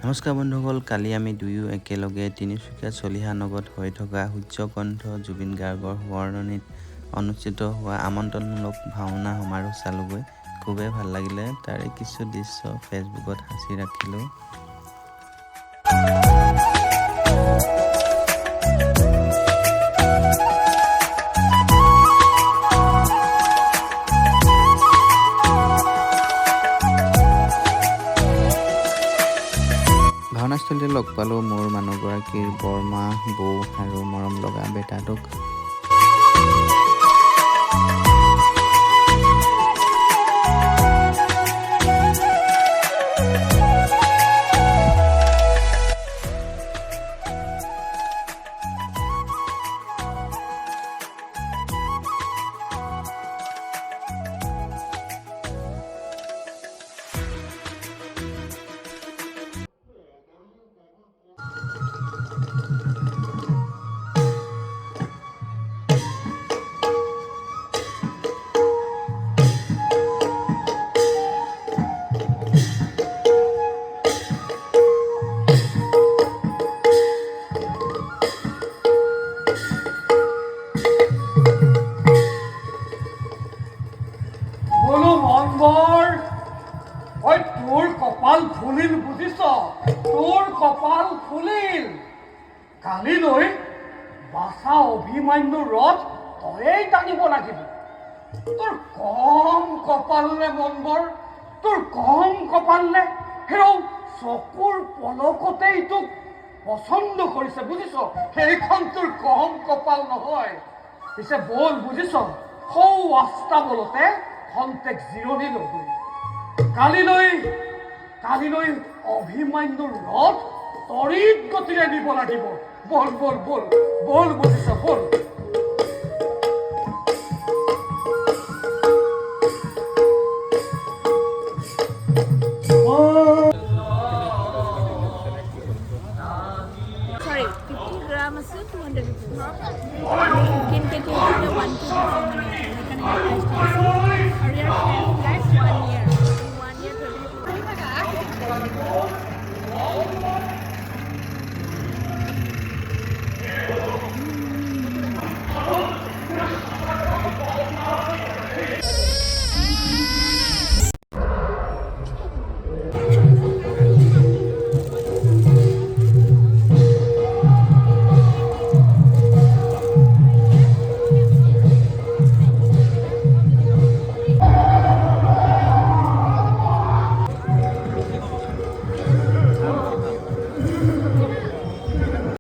নমস্কাৰ বন্ধুসকল, কালি আমি দুয়ো একেলগে তিনিচুকীয়া চলিহা নগৰত হৈ থকা সূৰ্যকণ্ঠ জুবিন গাৰ্গৰ সোঁৱৰণিত অনুষ্ঠিত হোৱা আমন্ত্ৰণমূলক ভাওনা সমাৰোহ চালোগৈ। খুবেই ভাল লাগিলে। তাৰে কিছু দৃশ্য ফেচবুকত সাঁচি ৰাখিলোঁ। ভাওনাস্থলীতে লগ পালোঁ মোৰ মানুহগৰাকীৰ বৰমা, বৌ আৰু মৰম লগা বেটাটোক। তোৰ কপাল ফুলিল বুঝিছ, তোৰ কপাল ফুলিল। কালিলৈ বাছা অভিমান্যুৰ ৰথ তয়েই টানিব লাগিব। তোৰ কম কপাল নে মনবৰ, তোৰ কম কপাল নে? হেৰৌ চকুৰ পলকতেই তোক পচন্দ কৰিছে বুজিছ। সেইখন তোৰ কম কপাল নহয়। পিছে বল বুজিছ, সৌ আস্তা বলতে খন্তেক জিৰণি ল'বই। কালিলৈ অভিমান্যুৰ ৰথ তৰিত গতিৰে নিব লাগিব। বল বল বল বল বুজিছ, বল। Sorry, 50 gram is 250. You can take it to 1 kg. One year.